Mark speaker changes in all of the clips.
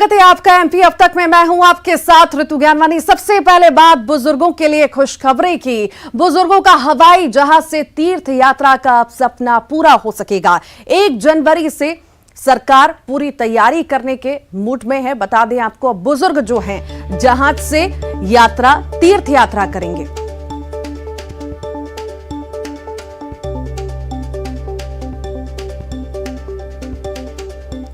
Speaker 1: स्वागत है आपका एमपी अब तक में। मैं हूं आपके साथ ऋतु ज्ञानवानी। सबसे पहले बात बुजुर्गों के लिए खुशखबरी की। बुजुर्गों का हवाई जहाज से तीर्थ यात्रा का अब सपना पूरा हो सकेगा। 1 जनवरी से सरकार पूरी तैयारी करने के मूड में है। बता दें आपको, अब बुजुर्ग जो हैं जहाज से यात्रा, तीर्थ यात्रा करेंगे।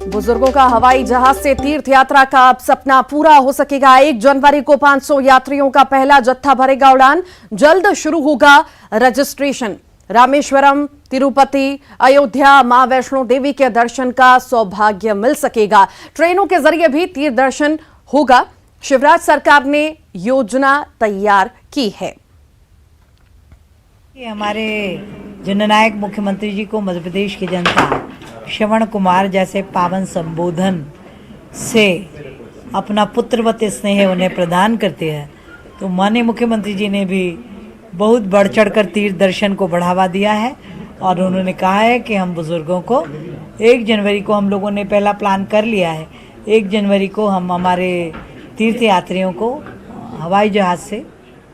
Speaker 1: बुजुर्गों का हवाई जहाज से तीर्थ यात्रा का अब सपना पूरा हो सकेगा। 1 जनवरी को 500 यात्रियों का पहला जत्था भरेगा उड़ान। जल्द शुरू होगा रजिस्ट्रेशन। रामेश्वरम, तिरुपति, अयोध्या, मां वैष्णो देवी के दर्शन का सौभाग्य मिल सकेगा। ट्रेनों के जरिए भी तीर्थ दर्शन होगा। शिवराज सरकार ने योजना तैयार की है।
Speaker 2: हमारे जननायक मुख्यमंत्री जी को मध्य प्रदेश की जनता श्रवण कुमार जैसे पावन संबोधन से अपना पुत्रवत स्नेह उन्हें प्रदान करते हैं, तो माननीय मुख्यमंत्री जी ने भी बहुत बढ़ चढ़कर तीर्थ दर्शन को बढ़ावा दिया है। और उन्होंने कहा है कि हम बुजुर्गों को 1 जनवरी को हम लोगों ने पहला प्लान कर लिया है। 1 जनवरी को हम हमारे तीर्थ यात्रियों को हवाई जहाज से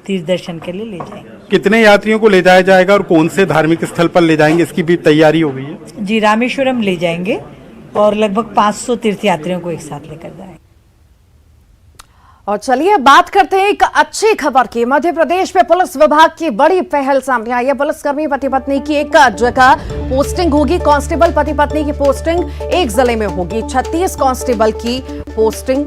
Speaker 2: तीर्थ दर्शन के लिए ले जाएंगे।
Speaker 3: कितने यात्रियों को ले जाया जाएगा और कौन से धार्मिक स्थल पर ले जाएंगे, इसकी भी तैयारी हो गई है?
Speaker 2: जी, रामेश्वरम ले जाएंगे और लगभग 500 तीर्थ यात्रियों को एक साथ लेकर जाएंगे।
Speaker 1: और चलिए बात करते हैं एक अच्छी खबर की। मध्य प्रदेश में पुलिस विभाग की बड़ी पहल सामने आई है। पुलिसकर्मी पति पत्नी की एक जगह पोस्टिंग होगी। कांस्टेबल पति पत्नी की पोस्टिंग एक जिले में होगी। 36 कांस्टेबल की पोस्टिंग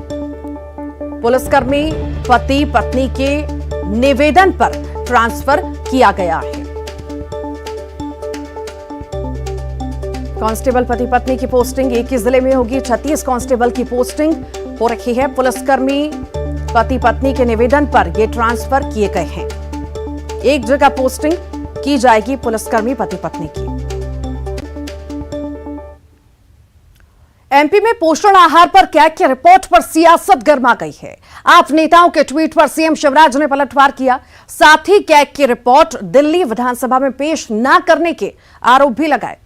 Speaker 1: पुलिसकर्मी पति पत्नी के निवेदन पर ट्रांसफर किया गया है। कांस्टेबल पति पत्नी की पोस्टिंग एक ही जिले में होगी। 36 कांस्टेबल की पोस्टिंग हो रही है। पुलिसकर्मी पति पत्नी के निवेदन पर ये ट्रांसफर किए गए हैं। एक जगह पोस्टिंग की जाएगी पुलिसकर्मी पति पत्नी की। एमपी में पोषण आहार पर कैग की रिपोर्ट पर सियासत गर्मा गई है। आप नेताओं के ट्वीट पर सीएम शिवराज ने पलटवार किया। साथ ही कैग की रिपोर्ट दिल्ली विधानसभा में पेश न करने के आरोप भी लगाए।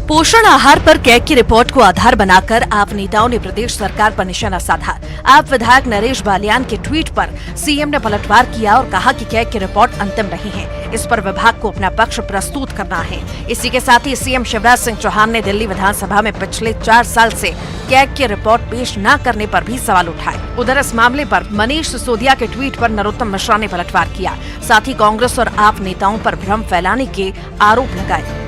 Speaker 1: पोषण आहार पर कैग की रिपोर्ट को आधार बनाकर आप नेताओं ने प्रदेश सरकार पर निशाना साधा। आप विधायक नरेश बालियान के ट्वीट पर सीएम ने पलटवार किया और कहा कि कैग की रिपोर्ट अंतिम नहीं है, इस पर विभाग को अपना पक्ष प्रस्तुत करना है। इसी के साथ ही सीएम शिवराज सिंह चौहान ने दिल्ली विधानसभा में पिछले 4 साल से कैग की रिपोर्ट पेश न करने पर भी सवाल उठाए। उधर इस मामले पर मनीष सिसोदिया के ट्वीट पर नरोत्तम मिश्रा ने पलटवार किया। साथ ही कांग्रेस और आप नेताओं पर भ्रम फैलाने के आरोप लगाए।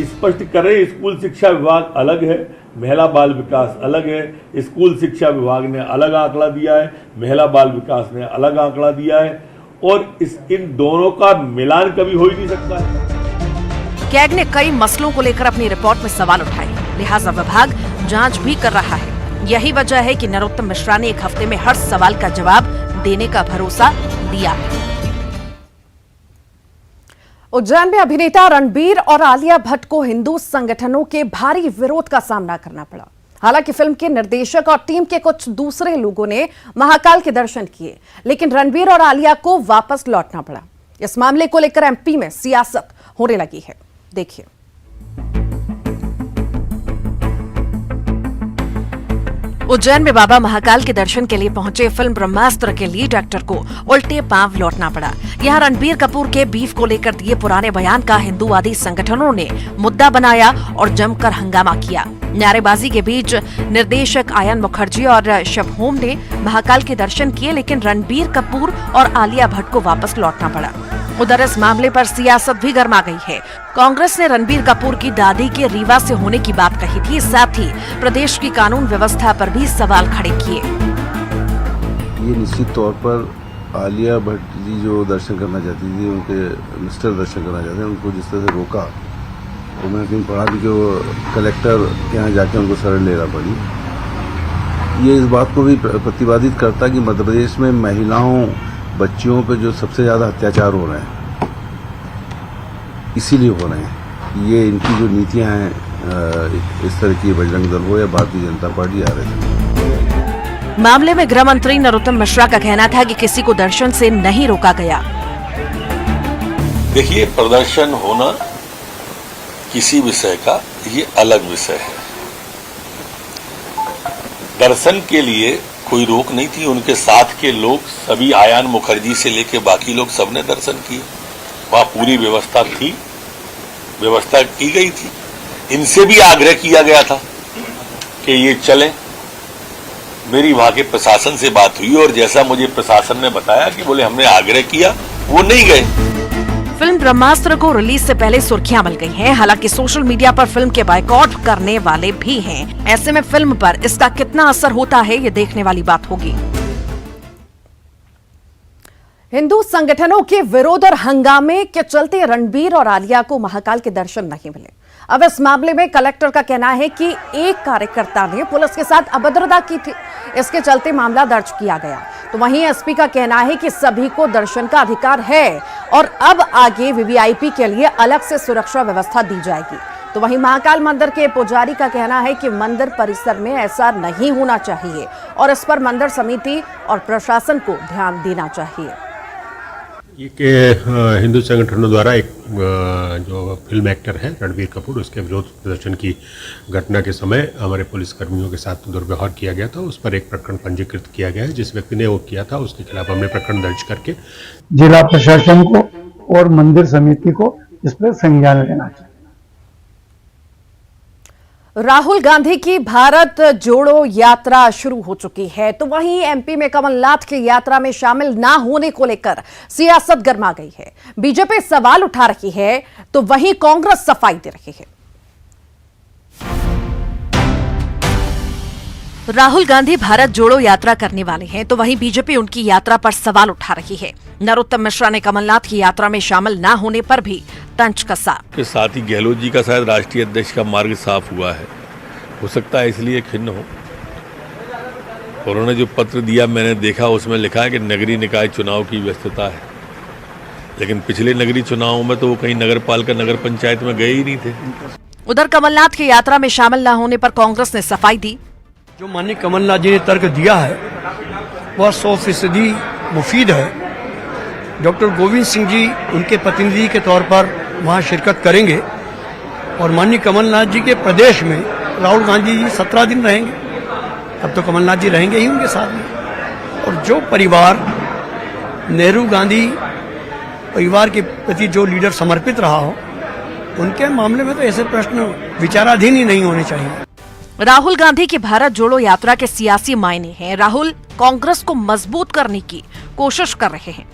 Speaker 4: स्पष्ट करें, स्कूल शिक्षा विभाग अलग है, महिला बाल विकास अलग है। स्कूल शिक्षा विभाग ने अलग आंकड़ा दिया है, महिला बाल विकास ने अलग आंकड़ा दिया है, और इन दोनों का मिलान कभी हो ही नहीं सकता है।
Speaker 1: कैग ने कई मसलों को लेकर अपनी रिपोर्ट में सवाल उठाए, लिहाजा विभाग जांच भी कर रहा है। यही वजह है कि नरोत्तम मिश्रा ने 1 हफ्ते में हर सवाल का जवाब देने का भरोसा दिया है। उज्जैन में अभिनेता रणबीर और आलिया भट्ट को हिंदू संगठनों के भारी विरोध का सामना करना पड़ा। हालांकि फिल्म के निर्देशक और टीम के कुछ दूसरे लोगों ने महाकाल के दर्शन किए, लेकिन रणबीर और आलिया को वापस लौटना पड़ा। इस मामले को लेकर एमपी में सियासत होने लगी है। देखिए। उज्जैन में बाबा महाकाल के दर्शन के लिए पहुंचे फिल्म ब्रह्मास्त्र के लीड एक्टर को उल्टे पांव लौटना पड़ा। यहां रणबीर कपूर के बीफ को लेकर दिए पुराने बयान का हिंदूवादी संगठनों ने मुद्दा बनाया और जमकर हंगामा किया। नारेबाजी के बीच निर्देशक आयन मुखर्जी और शबहोम ने महाकाल के दर्शन किए, लेकिन रणबीर कपूर और आलिया भट्ट को वापस लौटना पड़ा। उधर इस मामले पर सियासत भी गर्मा गई है। कांग्रेस ने रणबीर कपूर की दादी के रीवा से होने की बात कही थी। साथ ही प्रदेश की कानून व्यवस्था पर भी सवाल खड़े किए।
Speaker 5: ये निश्चित तौर पर आलिया भट्ट जी जो दर्शन करना चाहती थी, उनके मिस्टर दर्शन करना चाहते हैं, उनको जिस तरह से रोका, तो मैंने कहीं पढ़ा कि वो कलेक्टर के यहाँ जाके उनको शरण लेना पड़ी। ये इस बात को भी प्रतिपादित करता कि मध्य प्रदेश में महिलाओं, बच्चियों पे जो सबसे ज़्यादा अत्याचार हो रहे हैं, इसीलिए हो रहे हैं। ये इनकी जो नीतियां हैं, इस तरह की बजरंग दल हो या भारतीय जनता पार्टी आ रही है।
Speaker 1: मामले में गृह मंत्री नरोत्तम मिश्रा का कहना था कि किसी को दर्शन से नहीं रोका गया।
Speaker 6: देखिए, प्रदर्शन होना किसी विषय का ये अलग विषय है। दर्शन के लिए कोई रोक नहीं थी, उनके साथ के लोग सभी, आयान मुखर्जी से लेके बाकी लोग सबने दर्शन किए, वहां पूरी व्यवस्था थी, व्यवस्था की गई थी। इनसे भी आग्रह किया गया था कि ये चलें। मेरी वहां के प्रशासन से बात हुई और जैसा मुझे प्रशासन ने बताया कि बोले हमने आग्रह किया, वो नहीं गए।
Speaker 1: फिल्म ब्रह्मास्त्र को रिलीज से पहले सुर्खियां मिल गई हैं। हालांकि सोशल मीडिया पर फिल्म के बायकॉट करने वाले भी हैं। ऐसे में फिल्म पर इसका कितना असर होता है, ये देखने वाली बात होगी। हिंदू संगठनों के विरोध और हंगामे के चलते रणबीर और आलिया को महाकाल के दर्शन नहीं मिले। अब इस मामले में कलेक्टर का कहना है कि एक कार्यकर्ता ने पुलिस के साथ अभद्रता की थी, इसके चलते मामला दर्ज किया गया। तो वहीं एसपी का कहना है कि सभी को दर्शन का अधिकार है और अब आगे वीवीआईपी के लिए अलग से सुरक्षा व्यवस्था दी जाएगी। तो वहीं महाकाल मंदिर के पुजारी का कहना है कि मंदिर परिसर में ऐसा नहीं होना चाहिए और इस पर मंदिर समिति और प्रशासन को ध्यान देना चाहिए।
Speaker 7: ये कि हिंदू संगठनों द्वारा एक जो फिल्म एक्टर है रणबीर कपूर, उसके विरोध प्रदर्शन की घटना के समय हमारे पुलिसकर्मियों के साथ दुर्व्यवहार किया गया था। उस पर एक प्रकरण पंजीकृत किया गया है। जिस व्यक्ति ने वो किया था उसके खिलाफ हमने प्रकरण दर्ज करके
Speaker 8: जिला प्रशासन को और मंदिर समिति को इस पर संज्ञान लेना चाहिए।
Speaker 1: राहुल गांधी की भारत जोड़ो यात्रा शुरू हो चुकी है, तो वहीं एमपी में कमलनाथ की यात्रा में शामिल ना होने को लेकर सियासत गर्मा गई है। बीजेपी सवाल उठा रही है तो वहीं कांग्रेस सफाई दे रही है। राहुल गांधी भारत जोड़ो यात्रा करने वाले हैं, तो वहीं बीजेपी उनकी यात्रा पर सवाल उठा रही है। नरोत्तम मिश्रा ने कमलनाथ की यात्रा में शामिल ना होने पर भी तंज कसा।
Speaker 4: के साथ ही गहलोत जी का शायद राष्ट्रीय अध्यक्ष का मार्ग साफ हुआ है, हो सकता है इसलिए खिन्न हो। उन्होंने जो पत्र दिया मैंने देखा, उसमें लिखा है कि नगरीय निकाय चुनाव की व्यस्तता है, लेकिन पिछले नगरीय चुनावों में तो वो कहीं नगर पालिका नगर पंचायत में गए ही नहीं थे।
Speaker 1: उधर कमलनाथ की यात्रा में शामिल न होने पर कांग्रेस ने सफाई दी।
Speaker 9: जो माननीय कमलनाथ जी ने तर्क दिया है वह 100% मुफीद है। डॉक्टर गोविंद सिंह जी उनके प्रतिनिधि के तौर पर वहां शिरकत करेंगे और माननीय कमलनाथ जी के प्रदेश में राहुल गांधी जी 17 दिन रहेंगे, तब तो कमलनाथ जी रहेंगे ही उनके साथ में। और जो परिवार नेहरू गांधी परिवार के प्रति जो लीडर समर्पित रहा हो, उनके मामले में तो ऐसे प्रश्न विचाराधीन ही नहीं होने चाहिए।
Speaker 1: राहुल गांधी की भारत जोड़ो यात्रा के सियासी मायने हैं। राहुल कांग्रेस को मजबूत करने की कोशिश कर रहे हैं।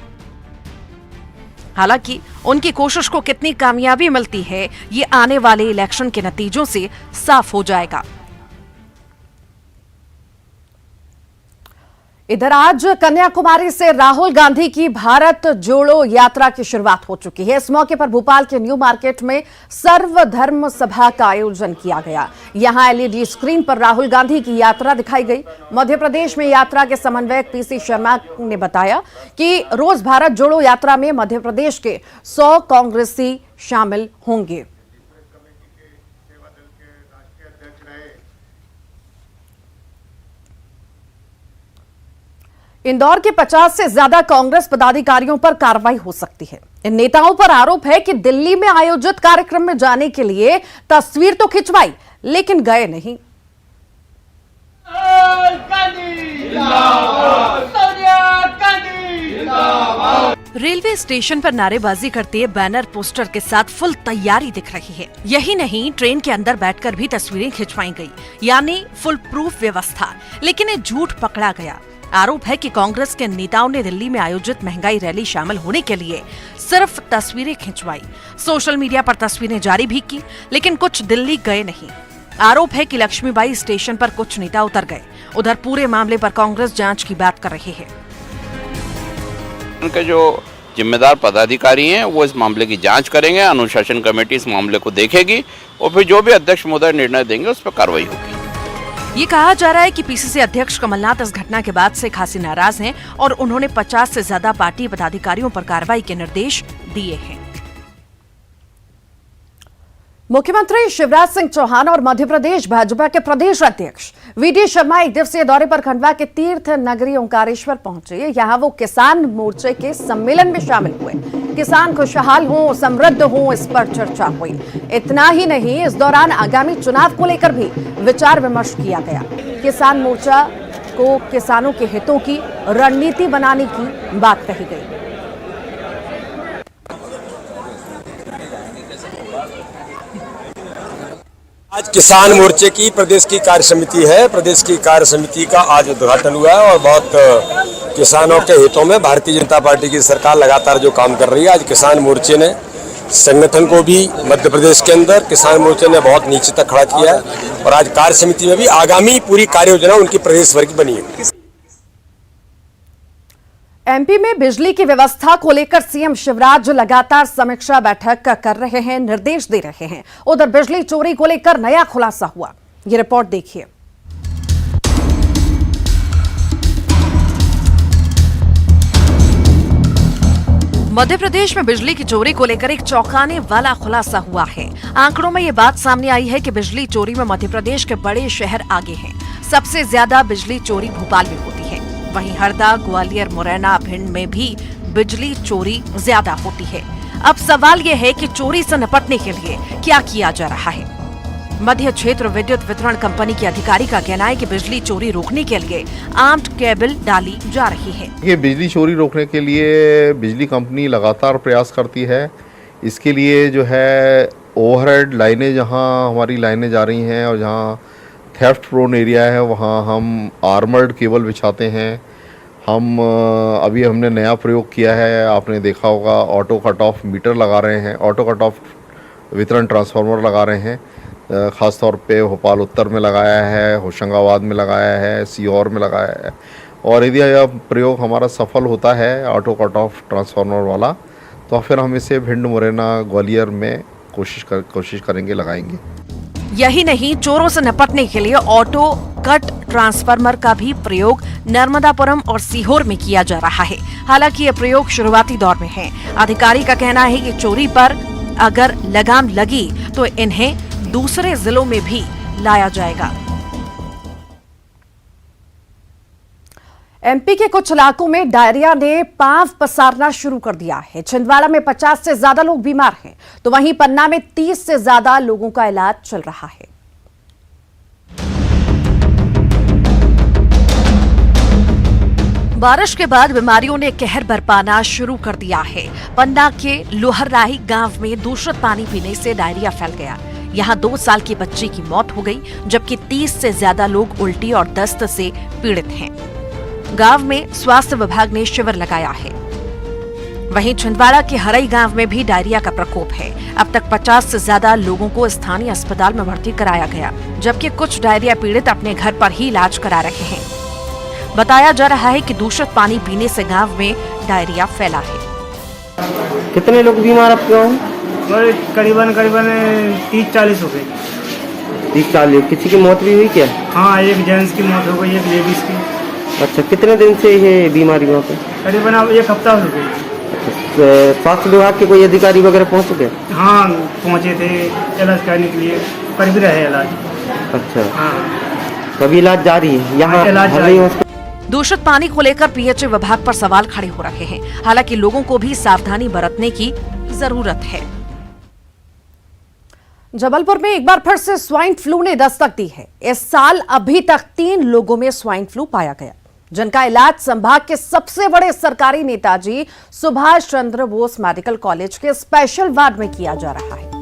Speaker 1: हालांकि उनकी कोशिश को कितनी कामयाबी मिलती है, ये आने वाले इलेक्शन के नतीजों से साफ हो जाएगा। इधर आज कन्याकुमारी से राहुल गांधी की भारत जोड़ो यात्रा की शुरुआत हो चुकी है। इस मौके पर भोपाल के न्यू मार्केट में सर्वधर्म सभा का आयोजन किया गया। यहां एलईडी स्क्रीन पर राहुल गांधी की यात्रा दिखाई गई। मध्य प्रदेश में यात्रा के समन्वयक पीसी शर्मा ने बताया कि रोज भारत जोड़ो यात्रा में मध्य प्रदेश के 100 कांग्रेसी शामिल होंगे। इंदौर के 50 से ज्यादा कांग्रेस पदाधिकारियों पर कार्रवाई हो सकती है। इन नेताओं पर आरोप है कि दिल्ली में आयोजित कार्यक्रम में जाने के लिए तस्वीर तो खिंचवाई, लेकिन गए नहीं। रेलवे स्टेशन पर नारेबाजी करते बैनर पोस्टर के साथ फुल तैयारी दिख रही है। यही नहीं, ट्रेन के अंदर बैठकर भी तस्वीरें खिंचवाई गई, यानी फुल प्रूफ व्यवस्था। लेकिन ये झूठ पकड़ा गया। आरोप है कि कांग्रेस के नेताओं ने दिल्ली में आयोजित महंगाई रैली शामिल होने के लिए सिर्फ तस्वीरें खिंचवाई, सोशल मीडिया पर तस्वीरें जारी भी की, लेकिन कुछ दिल्ली गए नहीं। आरोप है कि लक्ष्मीबाई स्टेशन पर कुछ नेता उतर गए। उधर पूरे मामले पर कांग्रेस जांच की बात कर रही है।
Speaker 10: उनके जो जिम्मेदार पदाधिकारी हैं वो इस मामले की जांच करेंगे, अनुशासन कमेटी इस मामले को देखेगी और फिर जो भी अध्यक्ष महोदय निर्णय देंगे उस पर कार्रवाई होगी।
Speaker 1: ये कहा जा रहा है कि पीसीसी अध्यक्ष कमलनाथ इस घटना के बाद से खासी नाराज हैं और उन्होंने 50 से ज्यादा पार्टी पदाधिकारियों पर कार्रवाई के निर्देश दिए हैं। मुख्यमंत्री शिवराज सिंह चौहान और मध्य प्रदेश भाजपा के प्रदेश अध्यक्ष वीडी शर्मा एक दिवसीय दौरे पर खंडवा के तीर्थ नगरी ओंकारेश्वर पहुंचे। यहां वो किसान मोर्चे के सम्मेलन में शामिल हुए। किसान खुशहाल हों, समृद्ध हों, इस पर चर्चा हुई। इतना ही नहीं, इस दौरान आगामी चुनाव को लेकर भी विचार विमर्श किया गया। किसान मोर्चा को किसानों के हितों की रणनीति बनाने की बात कही गई।
Speaker 11: आज किसान मोर्चे की प्रदेश की कार्य समिति है। प्रदेश की कार्य समिति का आज उद्घाटन हुआ है और बहुत किसानों के हितों में भारतीय जनता पार्टी की सरकार लगातार जो काम कर रही है। आज किसान मोर्चे ने संगठन को भी मध्य प्रदेश के अंदर किसान मोर्चे ने बहुत नीचे तक खड़ा किया है और आज कार्य समिति में भी आगामी पूरी कार्य योजना उनकी प्रदेश भर की बनी है।
Speaker 1: एमपी में बिजली की व्यवस्था को लेकर सीएम शिवराज लगातार समीक्षा बैठक कर रहे हैं, निर्देश दे रहे हैं। उधर बिजली चोरी को लेकर नया खुलासा हुआ, ये रिपोर्ट देखिए। मध्य प्रदेश में बिजली की चोरी को लेकर एक चौंकाने वाला खुलासा हुआ है। आंकड़ों में ये बात सामने आई है कि बिजली चोरी में मध्य प्रदेश के बड़े शहर आगे हैं। सबसे ज्यादा बिजली चोरी भोपाल में होती है। वहीं हरदा, ग्वालियर, मुरैना, भिंड में भी बिजली चोरी ज्यादा होती है। अब सवाल यह है कि चोरी से निपटने के लिए क्या किया जा रहा है। मध्य क्षेत्र विद्युत वितरण कंपनी के अधिकारी का कहना है कि बिजली चोरी रोकने के लिए आर्म्ड केबल डाली जा रही है।
Speaker 12: ये बिजली चोरी रोकने के लिए बिजली कंपनी लगातार प्रयास करती है। इसके लिए जो है ओवरहेड लाइनें, जहां हमारी लाइनें जा रही हैं और जहां थेफ्ट प्रोन एरिया है, वहाँ हम आर्मर्ड केबल बिछाते हैं। अभी हमने नया प्रयोग किया है, आपने देखा होगा, ऑटो कट ऑफ मीटर लगा रहे हैं, ऑटो कट ऑफ वितरण ट्रांसफार्मर लगा रहे हैं। ख़ास तौर पे भोपाल उत्तर में लगाया है, होशंगाबाद में लगाया है, सीहोर में लगाया है। और यदि यह प्रयोग हमारा सफल होता है ऑटो कट ऑफ ट्रांसफार्मर वाला, तो फिर हम इसे भिंड, मुरैना, ग्वालियर में कोशिश करेंगे, लगाएंगे।
Speaker 1: यही नहीं, चोरों से निपटने के लिए ऑटो कट ट्रांसफार्मर का भी प्रयोग नर्मदापुरम और सीहोर में किया जा रहा है। हालांकि ये प्रयोग शुरुआती दौर में है। अधिकारी का कहना है कि चोरी पर अगर लगाम लगी तो इन्हें दूसरे जिलों में भी लाया जाएगा। एमपी के कुछ इलाकों में डायरिया ने पांव पसारना शुरू कर दिया है। छिंदवाड़ा में 50 से ज्यादा लोग बीमार हैं, तो वहीं पन्ना में 30 से ज्यादा लोगों का इलाज चल रहा है। बारिश के बाद बीमारियों ने कहर बरपाना शुरू कर दिया है। पन्ना के लोहरराही गांव में दूषित पानी पीने से डायरिया फैल गया। यहां 2 साल की बच्ची की मौत हो गई, जबकि 30 से ज्यादा लोग उल्टी और दस्त से पीड़ित हैं। गांव में स्वास्थ्य विभाग ने शिविर लगाया है। वहीं छिंदवाड़ा के हरई गांव में भी डायरिया का प्रकोप है। अब तक 50 से ज्यादा लोगों को स्थानीय अस्पताल में भर्ती कराया गया, जबकि कुछ डायरिया पीड़ित अपने घर पर ही इलाज करा रहे हैं। बताया जा रहा है कि दूषित पानी पीने से गांव में डायरिया फैला है।
Speaker 13: कितने लोग बीमार आपके गाँव?
Speaker 14: करीबन 30-40 हो गए।
Speaker 13: 30-40। किसी की मौत भी हुई क्या?
Speaker 14: हाँ, एक जेंट्स की मौत हो गई, एक लेडीज की।
Speaker 13: अच्छा, कितने दिन से ये बीमारी वहाँ पे?
Speaker 14: करीबन अब 1 हफ्ता हो गई।
Speaker 13: स्वास्थ्य विभाग के कोई अधिकारी वगैरह पहुँच चुके?
Speaker 14: हाँ, पहुँचे थे इलाज करने के लिए, कर भी रहे इलाज।
Speaker 13: अच्छा,
Speaker 14: हाँ,
Speaker 13: कभी इलाज जारी है यहाँ?
Speaker 1: दूषित पानी को लेकर पीएचई विभाग पर सवाल खड़े हो रहे हैं। हालांकि लोगों को भी सावधानी बरतने की जरूरत है। जबलपुर में एक बार फिर से स्वाइन फ्लू ने दस्तक दी है। इस साल अभी तक 3 लोगों में स्वाइन फ्लू पाया गया, जिनका इलाज संभाग के सबसे बड़े सरकारी नेताजी सुभाष चंद्र बोस मेडिकल कॉलेज के स्पेशल वार्ड में किया जा रहा है।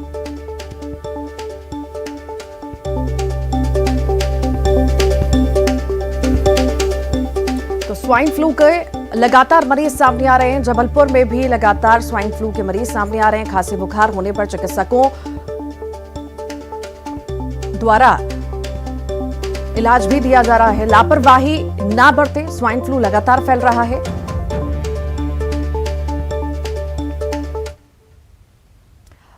Speaker 1: तो स्वाइन फ्लू के लगातार मरीज सामने आ रहे हैं। जबलपुर में भी लगातार स्वाइन फ्लू के मरीज सामने आ रहे हैं। खांसी बुखार होने पर चिकित्सकों द्वारा इलाज भी दिया जा रहा है। लापरवाही ना बरते, स्वाइन फ्लू लगातार फैल रहा है।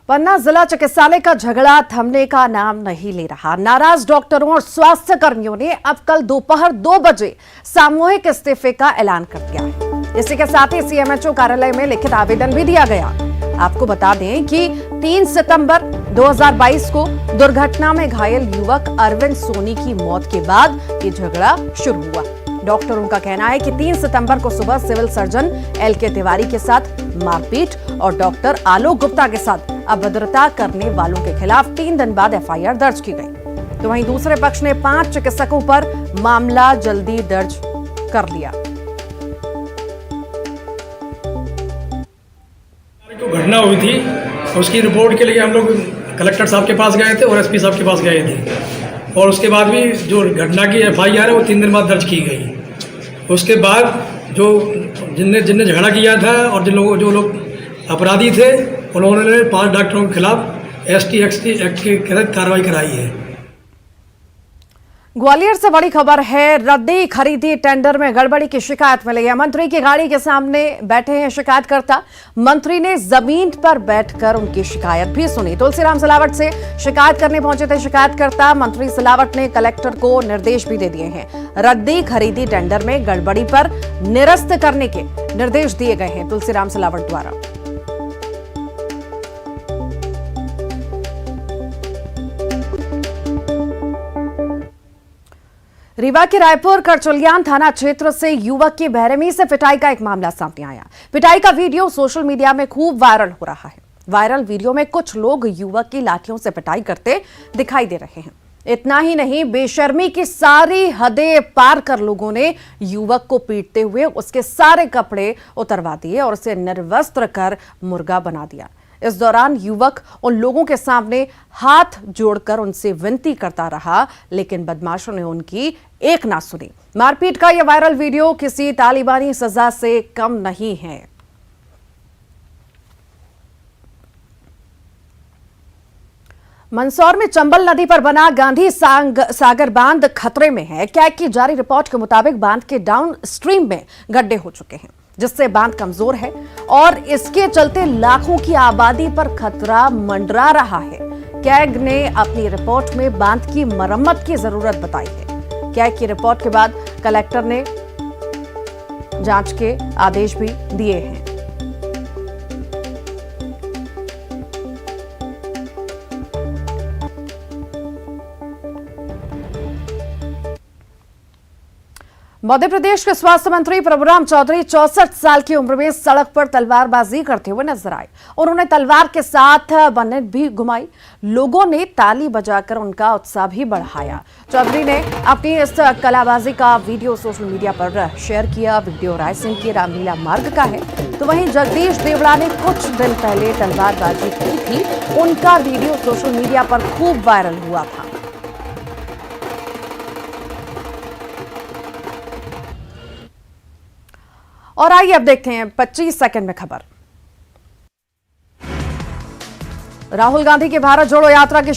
Speaker 1: पन्ना जिला चिकित्सालय का झगड़ा थमने का नाम नहीं ले रहा। नाराज डॉक्टरों और स्वास्थ्य कर्मियों ने अब कल दोपहर 2 बजे सामूहिक इस्तीफे का ऐलान कर दिया है। इसी के साथ ही सीएमएचओ कार्यालय में लिखित आवेदन भी दिया गया। आपको बता दें कि 3 सितंबर 2022 को दुर्घटना में घायल युवक अरविंद सोनी की मौत के बाद ये झगड़ा शुरू हुआ। डॉक्टरों का कहना है कि 3 सितंबर को सुबह सिविल सर्जन LK तिवारी के साथ मारपीट और डॉक्टर आलोक गुप्ता के साथ अभद्रता करने वालों के खिलाफ 3 दिन बाद FIR दर्ज की गई। तो वहीं दूसरे पक्ष ने 5 चिकित्सकों पर मामला जल्दी दर्ज कर लिया।
Speaker 14: जो घटना हुई थी उसकी रिपोर्ट के लिए हम लोग कलेक्टर साहब के पास गए थे और SP साहब के पास गए थे, और उसके बाद भी जो घटना की FIR है वो 3 दिन बाद दर्ज की गई। उसके बाद जो जिनने झगड़ा किया था और जो लोग अपराधी थे उन्होंने 5 डॉक्टरों के खिलाफ ST एक्ट के तहत कार्रवाई कराई है।
Speaker 1: ग्वालियर से बड़ी खबर है, रद्दी खरीदी टेंडर में गड़बड़ी की शिकायत मिली है। मंत्री की गाड़ी के सामने बैठे हैं शिकायतकर्ता। मंत्री ने जमीन पर बैठकर उनकी शिकायत भी सुनी। तुलसीराम सिलावट से शिकायत करने पहुंचे थे शिकायतकर्ता। मंत्री सिलावट ने कलेक्टर को निर्देश भी दे दिए हैं। रद्दी खरीदी टेंडर में गड़बड़ी पर निरस्त करने के निर्देश दिए गए हैं तुलसीराम सिलावट द्वारा। रीवा के रायपुर करचुलियान थाना क्षेत्र से युवक की बेरहमी से पिटाई का एक मामला सामने आया। पिटाई का वीडियो सोशल मीडिया में खूब वायरल हो रहा है। वायरल वीडियो में कुछ लोग युवक की लाठियों से पिटाई करते दिखाई दे रहे हैं। इतना ही नहीं, बेशर्मी की सारी हदें पार कर लोगों ने युवक को पीटते हुए उसके सारे कपड़े उतरवा दिए और उसे निर्वस्त्र कर मुर्गा बना दिया। इस दौरान युवक उन लोगों के सामने हाथ जोड़कर उनसे विनती करता रहा, लेकिन बदमाशों ने उनकी एक ना सुनी। मारपीट का यह वायरल वीडियो किसी तालिबानी सजा से कम नहीं है। मंदसौर में चंबल नदी पर बना गांधी सागर बांध खतरे में है। कैग की जारी रिपोर्ट के मुताबिक बांध के डाउन स्ट्रीम में गड्ढे हो चुके हैं, जिससे बांध कमजोर है और इसके चलते लाखों की आबादी पर खतरा मंडरा रहा है। कैग ने अपनी रिपोर्ट में बांध की मरम्मत की जरूरत बताई है। कैग की रिपोर्ट के बाद कलेक्टर ने जांच के आदेश भी दिए हैं। मध्य प्रदेश के स्वास्थ्य मंत्री प्रभुराम चौधरी 64 साल की उम्र में सड़क पर तलवारबाजी करते हुए नजर आए। उन्होंने तलवार के साथ बन्नेट भी घुमाई। लोगों ने ताली बजाकर उनका उत्साह भी बढ़ाया। चौधरी ने अपनी इस कलाबाजी का वीडियो सोशल मीडिया पर शेयर किया। वीडियो रायसेन के रामलीला मार्ग का है। तो वहीं जगदीश देवड़ा ने कुछ दिन पहले तलवारबाजी की थी, उनका वीडियो सोशल मीडिया पर खूब वायरल हुआ था। और आइए अब देखते हैं 25 सेकंड में खबर। राहुल गांधी की भारत जोड़ो यात्रा की